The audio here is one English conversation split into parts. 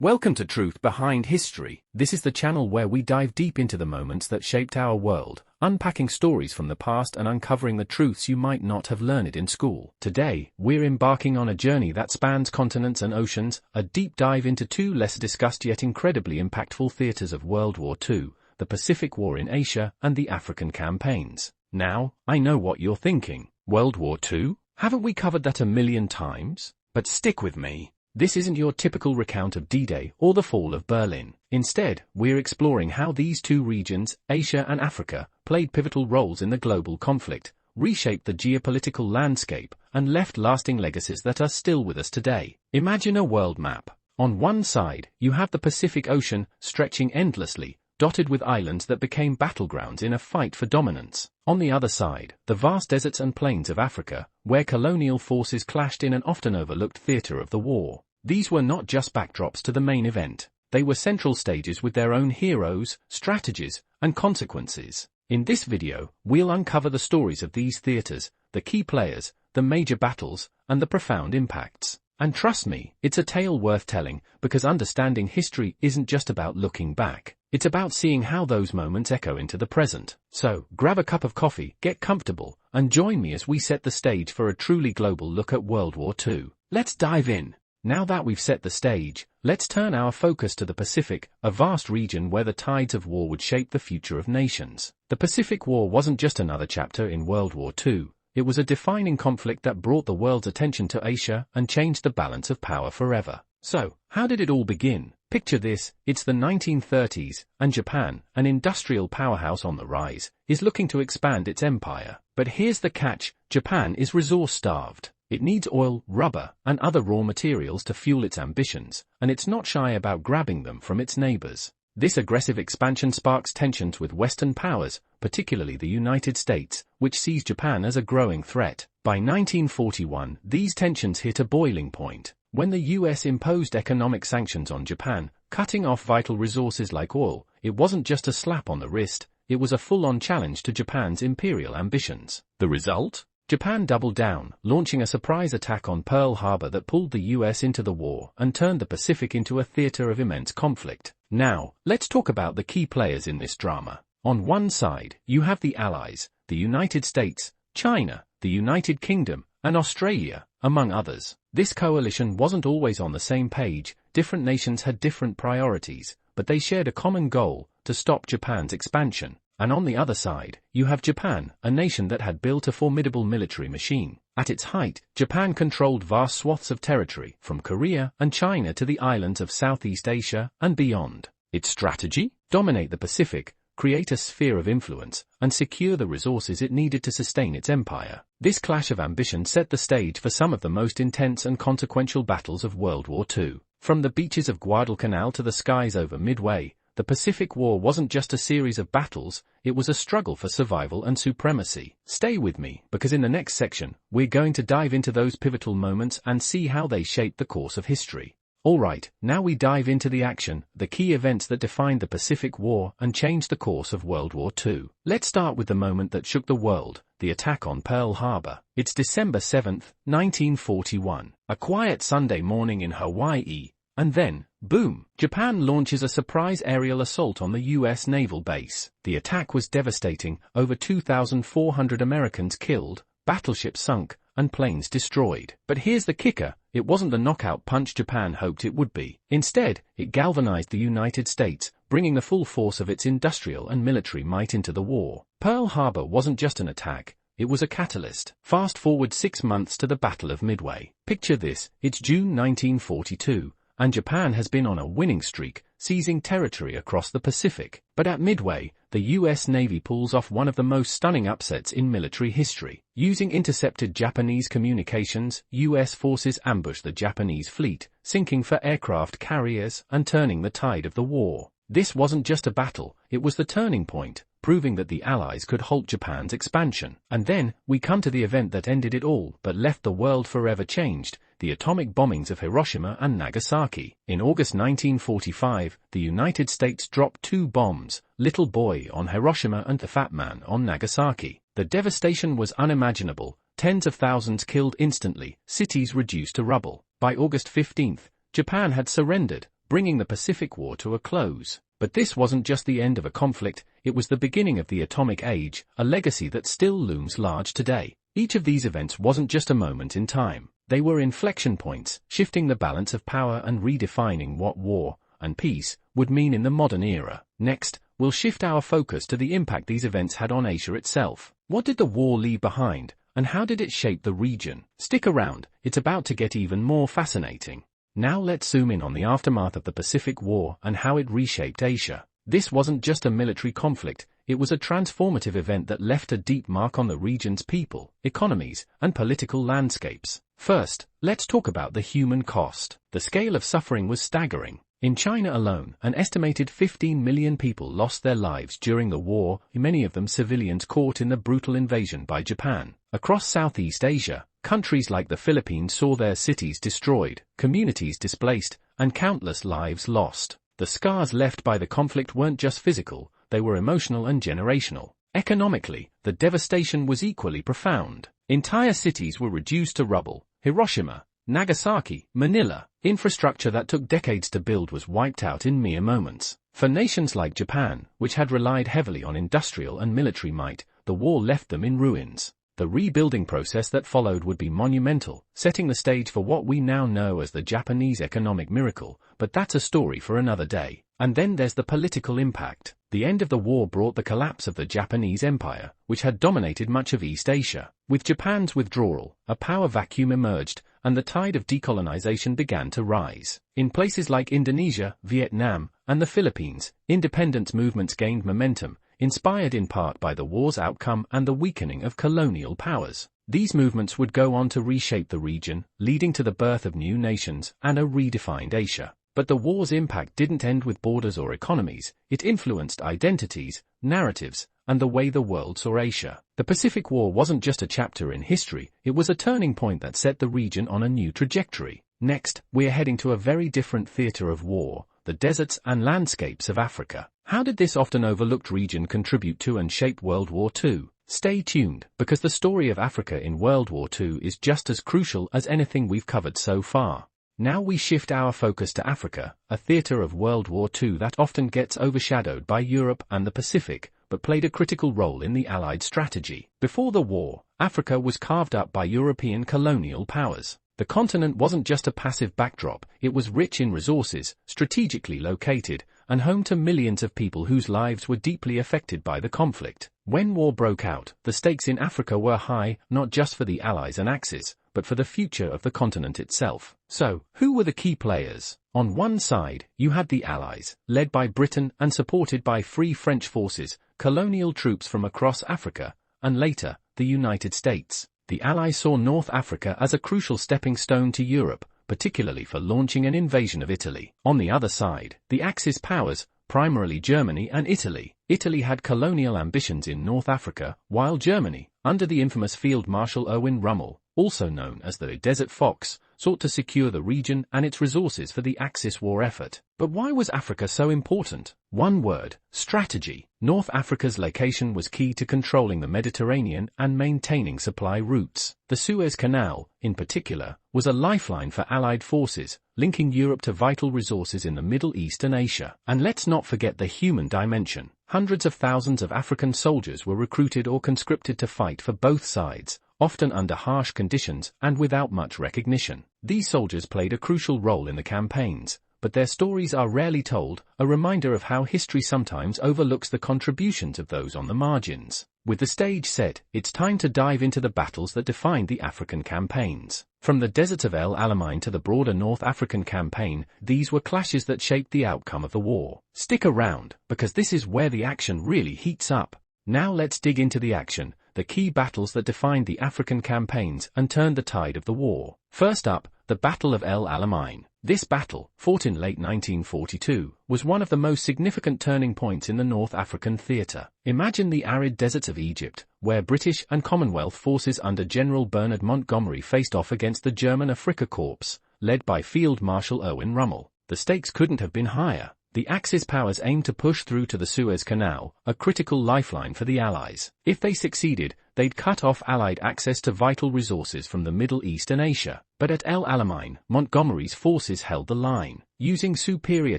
Welcome to Truth Behind History. This is the channel where we dive deep into the moments that shaped our world, unpacking stories from the past and uncovering the truths you might not have learned in school. Today, we're embarking on a journey that spans continents and oceans, a deep dive into two less discussed yet incredibly impactful theaters of World War II, the Pacific War in Asia and the African campaigns. Now, I know what you're thinking. World War II? Haven't we covered that a million times? But stick with me. This isn't your typical recount of D-Day or the fall of Berlin. Instead, we're exploring how these two regions, Asia and Africa, played pivotal roles in the global conflict, reshaped the geopolitical landscape, and left lasting legacies that are still with us today. Imagine a world map. On one side, you have the Pacific Ocean, stretching endlessly, dotted with islands that became battlegrounds in a fight for dominance. On the other side, the vast deserts and plains of Africa, where colonial forces clashed in an often overlooked theater of the war. These were not just backdrops to the main event. They were central stages with their own heroes, strategies, and consequences. In this video, we'll uncover the stories of these theaters, the key players, the major battles, and the profound impacts. And trust me, it's a tale worth telling, because understanding history isn't just about looking back. It's about seeing how those moments echo into the present. So, grab a cup of coffee, get comfortable, and join me as we set the stage for a truly global look at World War II. Let's dive in. Now that we've set the stage, let's turn our focus to the Pacific, a vast region where the tides of war would shape the future of nations. The Pacific War wasn't just another chapter in World War II. It was a defining conflict that brought the world's attention to Asia and changed the balance of power forever. So, how did it all begin? Picture this, it's the 1930s, and Japan, an industrial powerhouse on the rise, is looking to expand its empire. But here's the catch, Japan is resource-starved. It needs oil, rubber, and other raw materials to fuel its ambitions, and it's not shy about grabbing them from its neighbors. This aggressive expansion sparks tensions with Western powers, particularly the United States, which sees Japan as a growing threat. By 1941, these tensions hit a boiling point. When the US imposed economic sanctions on Japan, cutting off vital resources like oil, it wasn't just a slap on the wrist, it was a full-on challenge to Japan's imperial ambitions. The result? Japan doubled down, launching a surprise attack on Pearl Harbor that pulled the US into the war and turned the Pacific into a theater of immense conflict. Now, let's talk about the key players in this drama. On one side, you have the Allies, the United States, China, the United Kingdom, and Australia, among others. This coalition wasn't always on the same page, different nations had different priorities, but they shared a common goal, to stop Japan's expansion. And on the other side, you have Japan, a nation that had built a formidable military machine. At its height, Japan controlled vast swaths of territory, from Korea and China to the islands of Southeast Asia and beyond. Its strategy? Dominate the Pacific, create a sphere of influence, and secure the resources it needed to sustain its empire. This clash of ambition set the stage for some of the most intense and consequential battles of World War II. From the beaches of Guadalcanal to the skies over Midway, the Pacific War wasn't just a series of battles, it was a struggle for survival and supremacy. Stay with me, because in the next section, we're going to dive into those pivotal moments and see how they shaped the course of history. Alright, now we dive into the action, the key events that defined the Pacific War and changed the course of World War II. Let's start with the moment that shook the world, the attack on Pearl Harbor. It's December 7, 1941, a quiet Sunday morning in Hawaii. And then, boom, Japan launches a surprise aerial assault on the US naval base. The attack was devastating, over 2,400 Americans killed, battleships sunk, and planes destroyed. But here's the kicker, it wasn't the knockout punch Japan hoped it would be. Instead, it galvanized the United States, bringing the full force of its industrial and military might into the war. Pearl Harbor wasn't just an attack, it was a catalyst. Fast forward 6 months to the Battle of Midway. Picture this, it's June 1942. And Japan has been on a winning streak, seizing territory across the Pacific. But at Midway, the US Navy pulls off one of the most stunning upsets in military history. Using intercepted Japanese communications, US forces ambush the Japanese fleet, sinking for aircraft carriers and turning the tide of the war. This wasn't just a battle, it was the turning point, proving that the Allies could halt Japan's expansion. And then, we come to the event that ended it all but left the world forever changed, the atomic bombings of Hiroshima and Nagasaki. In August 1945, the United States dropped 2 bombs, Little Boy on Hiroshima and the Fat Man on Nagasaki. The devastation was unimaginable, tens of thousands killed instantly, cities reduced to rubble. By August 15, Japan had surrendered, bringing the Pacific War to a close. But this wasn't just the end of a conflict, it was the beginning of the atomic age, a legacy that still looms large today. Each of these events wasn't just a moment in time. They were inflection points, shifting the balance of power and redefining what war and peace would mean in the modern era. Next, we'll shift our focus to the impact these events had on Asia itself. What did the war leave behind, and how did it shape the region? Stick around, it's about to get even more fascinating. Now let's zoom in on the aftermath of the Pacific War and how it reshaped Asia. This wasn't just a military conflict, it was a transformative event that left a deep mark on the region's people, economies, and political landscapes. First, let's talk about the human cost. The scale of suffering was staggering. In China alone, an estimated 15 million people lost their lives during the war, many of them civilians caught in the brutal invasion by Japan. Across Southeast Asia, countries like the Philippines saw their cities destroyed, communities displaced, and countless lives lost. The scars left by the conflict weren't just physical, they were emotional and generational. Economically, the devastation was equally profound. Entire cities were reduced to rubble. Hiroshima, Nagasaki, Manila. Infrastructure that took decades to build was wiped out in mere moments. For nations like Japan, which had relied heavily on industrial and military might, the war left them in ruins. The rebuilding process that followed would be monumental, setting the stage for what we now know as the Japanese economic miracle, but that's a story for another day. And then there's the political impact. The end of the war brought the collapse of the Japanese Empire, which had dominated much of East Asia. With Japan's withdrawal, a power vacuum emerged, and the tide of decolonization began to rise. In places like Indonesia, Vietnam, and the Philippines, independence movements gained momentum, inspired in part by the war's outcome and the weakening of colonial powers. These movements would go on to reshape the region, leading to the birth of new nations and a redefined Asia. But the war's impact didn't end with borders or economies, it influenced identities, narratives, and the way the world saw Asia. The Pacific War wasn't just a chapter in history, it was a turning point that set the region on a new trajectory. Next, we're heading to a very different theater of war, the deserts and landscapes of Africa. How did this often overlooked region contribute to and shape World War II? Stay tuned, because the story of Africa in World War II is just as crucial as anything we've covered so far. Now we shift our focus to Africa, a theater of World War II that often gets overshadowed by Europe and the Pacific, but played a critical role in the Allied strategy. Before the war, Africa was carved up by European colonial powers. The continent wasn't just a passive backdrop, it was rich in resources, strategically located, and home to millions of people whose lives were deeply affected by the conflict. When war broke out, the stakes in Africa were high, not just for the Allies and Axis, but for the future of the continent itself. So, who were the key players? On one side, you had the Allies, led by Britain and supported by Free French forces, colonial troops from across Africa, and later, the United States. The Allies saw North Africa as a crucial stepping stone to Europe, particularly for launching an invasion of Italy. On the other side, the Axis powers, primarily Germany and Italy. Italy had colonial ambitions in North Africa, while Germany, under the infamous Field Marshal Erwin Rommel, also known as the Desert Fox, sought to secure the region and its resources for the Axis war effort. But why was Africa so important? One word: strategy. North Africa's location was key to controlling the Mediterranean and maintaining supply routes. The Suez Canal, in particular, was a lifeline for Allied forces, linking Europe to vital resources in the Middle East and Asia. And let's not forget the human dimension. Hundreds of thousands of African soldiers were recruited or conscripted to fight for both sides, often under harsh conditions and without much recognition. These soldiers played a crucial role in the campaigns, but their stories are rarely told, a reminder of how history sometimes overlooks the contributions of those on the margins. With the stage set, it's time to dive into the battles that defined the African campaigns. From the deserts of El Alamein to the broader North African campaign, these were clashes that shaped the outcome of the war. Stick around, because this is where the action really heats up. Now let's dig into the action, the key battles that defined the African campaigns and turned the tide of the war. First up, the Battle of El Alamein. This battle, fought in late 1942, was one of the most significant turning points in the North African theatre. Imagine the arid deserts of Egypt, where British and Commonwealth forces under General Bernard Montgomery faced off against the German Afrika Korps, led by Field Marshal Erwin Rommel. The stakes couldn't have been higher. The Axis powers aimed to push through to the Suez Canal, a critical lifeline for the Allies. If they succeeded, they'd cut off Allied access to vital resources from the Middle East and Asia. But at El Alamein, Montgomery's forces held the line. Using superior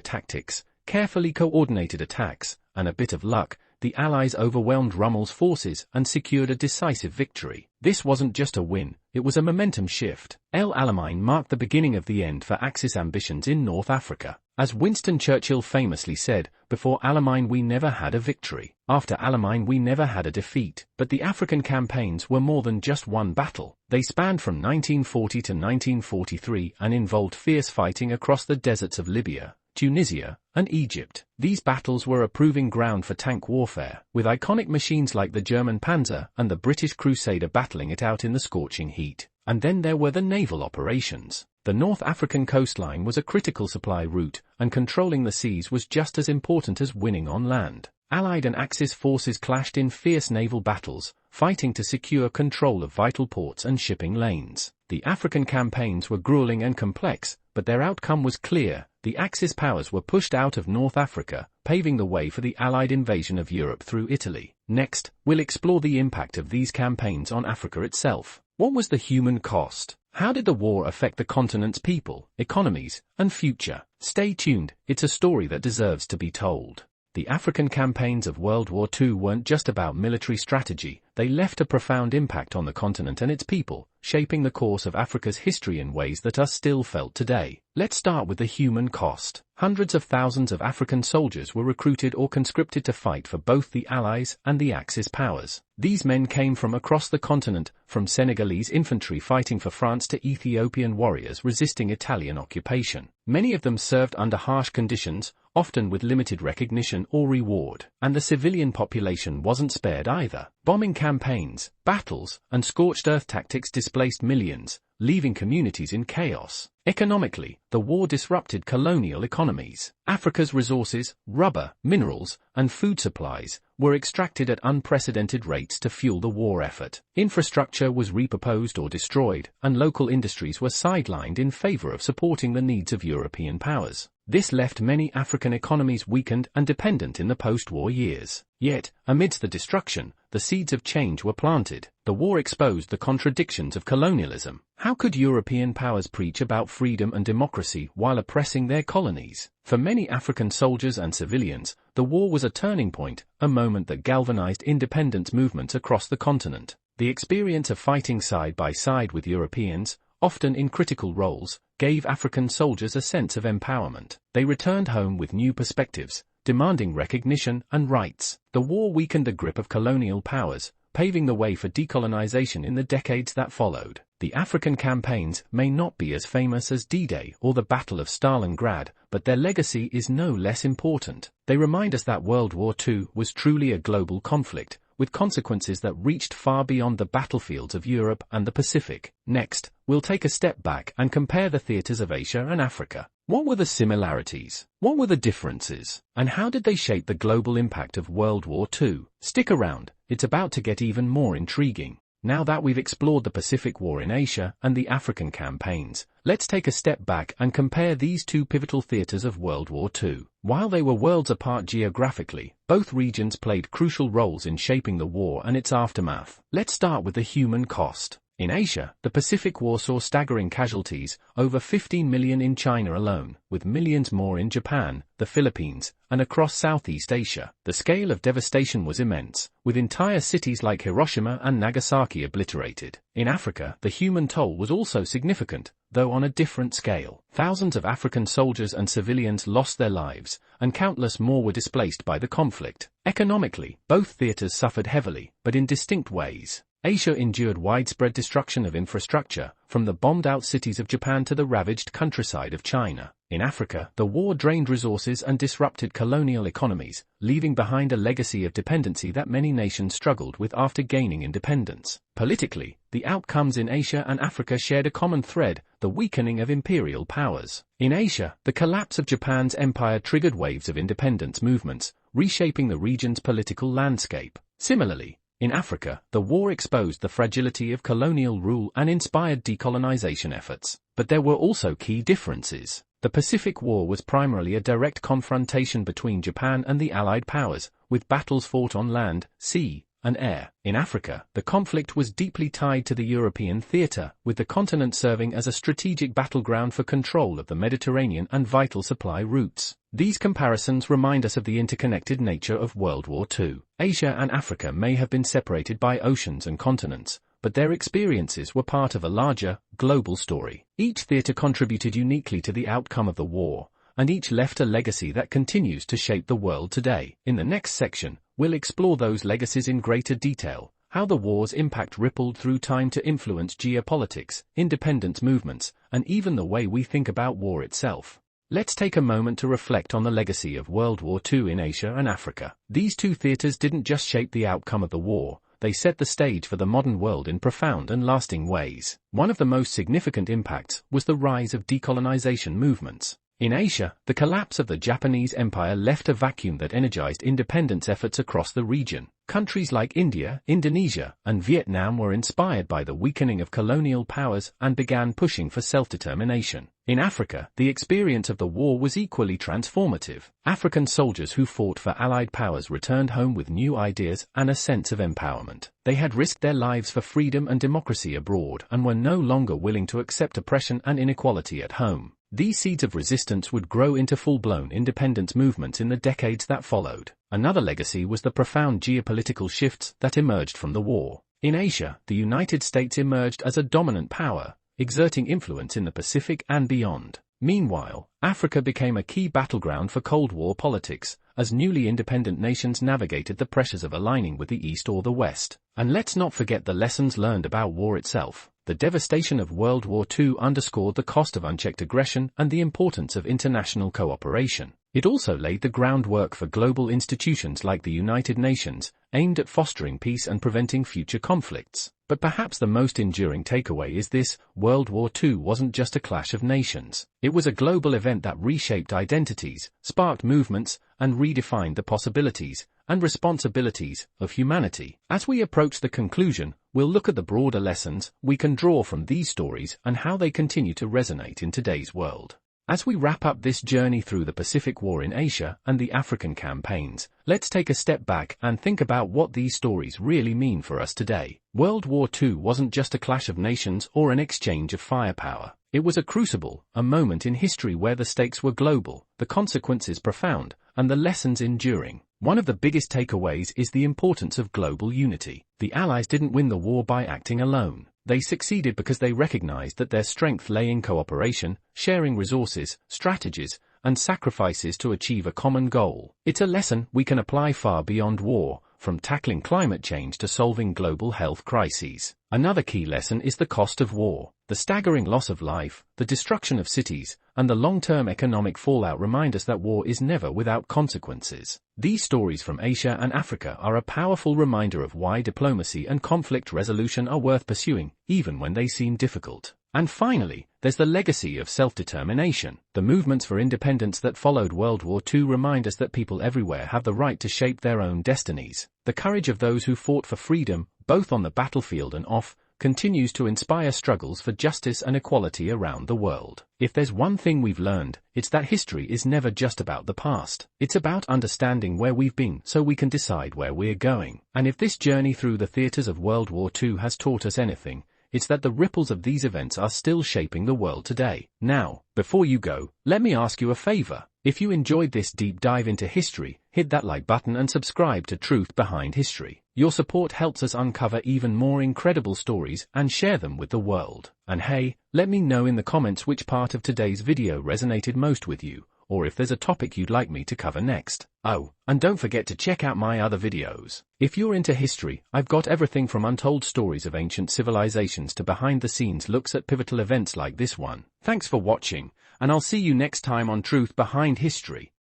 tactics, carefully coordinated attacks, and a bit of luck, the Allies overwhelmed Rommel's forces and secured a decisive victory. This wasn't just a win, it was a momentum shift. El Alamein marked the beginning of the end for Axis ambitions in North Africa. As Winston Churchill famously said, "Before Alamein we never had a victory. After Alamein we never had a defeat." But the African campaigns were more than just one battle. They spanned from 1940 to 1943 and involved fierce fighting across the deserts of Libya, Tunisia, and Egypt. These battles were a proving ground for tank warfare, with iconic machines like the German Panzer and the British Crusader battling it out in the scorching heat. And then there were the naval operations. The North African coastline was a critical supply route, and controlling the seas was just as important as winning on land. Allied and Axis forces clashed in fierce naval battles, fighting to secure control of vital ports and shipping lanes. The African campaigns were grueling and complex, but their outcome was clear. The Axis powers were pushed out of North Africa, paving the way for the Allied invasion of Europe through Italy. Next, we'll explore the impact of these campaigns on Africa itself. What was the human cost? How did the war affect the continent's people, economies, and future? Stay tuned, it's a story that deserves to be told. The African campaigns of World War II weren't just about military strategy, they left a profound impact on the continent and its people, shaping the course of Africa's history in ways that are still felt today. Let's start with the human cost. Hundreds of thousands of African soldiers were recruited or conscripted to fight for both the Allies and the Axis powers. These men came from across the continent, from Senegalese infantry fighting for France to Ethiopian warriors resisting Italian occupation. Many of them served under harsh conditions, often with limited recognition or reward. And the civilian population wasn't spared either. Bombing campaigns, battles, and scorched earth tactics displaced millions, leaving communities in chaos. Economically, the war disrupted colonial economies. Africa's resources, rubber, minerals, and food supplies, were extracted at unprecedented rates to fuel the war effort. Infrastructure was repurposed or destroyed, and local industries were sidelined in favor of supporting the needs of European powers. This left many African economies weakened and dependent in the post-war years. Yet, amidst the destruction, the seeds of change were planted. The war exposed the contradictions of colonialism. How could European powers preach about freedom and democracy while oppressing their colonies? For many African soldiers and civilians, the war was a turning point, a moment that galvanized independence movements across the continent. The experience of fighting side by side with Europeans, often in critical roles, gave African soldiers a sense of empowerment. They returned home with new perspectives, demanding recognition and rights. The war weakened the grip of colonial powers, paving the way for decolonization in the decades that followed. The African campaigns may not be as famous as D-Day or the Battle of Stalingrad, but their legacy is no less important. They remind us that World War II was truly a global conflict, with consequences that reached far beyond the battlefields of Europe and the Pacific. Next, we'll take a step back and compare the theaters of Asia and Africa. What were the similarities? What were the differences? And how did they shape the global impact of World War II? Stick around, it's about to get even more intriguing. Now that we've explored the Pacific War in Asia and the African campaigns, let's take a step back and compare these two pivotal theaters of World War II. While they were worlds apart geographically, both regions played crucial roles in shaping the war and its aftermath. Let's start with the human cost. In Asia, the Pacific War saw staggering casualties, over 15 million in China alone, with millions more in Japan, the Philippines, and across Southeast Asia. The scale of devastation was immense, with entire cities like Hiroshima and Nagasaki obliterated. In Africa, the human toll was also significant, though on a different scale. Thousands of African soldiers and civilians lost their lives, and countless more were displaced by the conflict. Economically, both theaters suffered heavily, but in distinct ways. Asia endured widespread destruction of infrastructure, from the bombed-out cities of Japan to the ravaged countryside of China. In Africa, the war drained resources and disrupted colonial economies, leaving behind a legacy of dependency that many nations struggled with after gaining independence. Politically, the outcomes in Asia and Africa shared a common thread, the weakening of imperial powers. In Asia, the collapse of Japan's empire triggered waves of independence movements, reshaping the region's political landscape. Similarly, in Africa, the war exposed the fragility of colonial rule and inspired decolonization efforts. But there were also key differences. The Pacific War was primarily a direct confrontation between Japan and the Allied powers, with battles fought on land, sea, and air. In Africa, the conflict was deeply tied to the European theatre, with the continent serving as a strategic battleground for control of the Mediterranean and vital supply routes. These comparisons remind us of the interconnected nature of World War II. Asia and Africa may have been separated by oceans and continents, but their experiences were part of a larger, global story. Each theatre contributed uniquely to the outcome of the war, and each left a legacy that continues to shape the world today. In the next section, we'll explore those legacies in greater detail, how the war's impact rippled through time to influence geopolitics, independence movements, and even the way we think about war itself. Let's take a moment to reflect on the legacy of World War II in Asia and Africa. These two theatres didn't just shape the outcome of the war, they set the stage for the modern world in profound and lasting ways. One of the most significant impacts was the rise of decolonization movements. In Asia, the collapse of the Japanese Empire left a vacuum that energized independence efforts across the region. Countries like India, Indonesia, and Vietnam were inspired by the weakening of colonial powers and began pushing for self-determination. In Africa, the experience of the war was equally transformative. African soldiers who fought for Allied powers returned home with new ideas and a sense of empowerment. They had risked their lives for freedom and democracy abroad and were no longer willing to accept oppression and inequality at home. These seeds of resistance would grow into full-blown independence movements in the decades that followed. Another legacy was the profound geopolitical shifts that emerged from the war. In Asia, the United States emerged as a dominant power, exerting influence in the Pacific and beyond. Meanwhile, Africa became a key battleground for Cold War politics, as newly independent nations navigated the pressures of aligning with the East or the West. And let's not forget the lessons learned about war itself. The devastation of World War II underscored the cost of unchecked aggression and the importance of international cooperation. It also laid the groundwork for global institutions like the United Nations, aimed at fostering peace and preventing future conflicts. But perhaps the most enduring takeaway is this: World War II wasn't just a clash of nations. It was a global event that reshaped identities, sparked movements, and redefined the possibilities and responsibilities of humanity. As we approach the conclusion, we'll look at the broader lessons we can draw from these stories and how they continue to resonate in today's world. As we wrap up this journey through the Pacific War in Asia and the African campaigns, let's take a step back and think about what these stories really mean for us today. World War II wasn't just a clash of nations or an exchange of firepower. It was a crucible, a moment in history where the stakes were global, the consequences profound, and the lessons enduring. One of the biggest takeaways is the importance of global unity. The Allies didn't win the war by acting alone. They succeeded because they recognized that their strength lay in cooperation, sharing resources, strategies, and sacrifices to achieve a common goal. It's a lesson we can apply far beyond war, from tackling climate change to solving global health crises. Another key lesson is the cost of war. The staggering loss of life, the destruction of cities, and the long-term economic fallout remind us that war is never without consequences. These stories from Asia and Africa are a powerful reminder of why diplomacy and conflict resolution are worth pursuing, even when they seem difficult. And finally, there's the legacy of self-determination. The movements for independence that followed World War II remind us that people everywhere have the right to shape their own destinies. The courage of those who fought for freedom, both on the battlefield and off, continues to inspire struggles for justice and equality around the world. If there's one thing we've learned, it's that history is never just about the past. It's about understanding where we've been so we can decide where we're going. And if this journey through the theaters of World War II has taught us anything, it's that the ripples of these events are still shaping the world today. Now, before you go, let me ask you a favor. If you enjoyed this deep dive into history, hit that like button and subscribe to Truth Behind History. Your support helps us uncover even more incredible stories and share them with the world. And hey, let me know in the comments which part of today's video resonated most with you, or if there's a topic you'd like me to cover next. Oh, and don't forget to check out my other videos. If you're into history, I've got everything from untold stories of ancient civilizations to behind-the-scenes looks at pivotal events like this one. Thanks for watching, and I'll see you next time on Truth Behind History.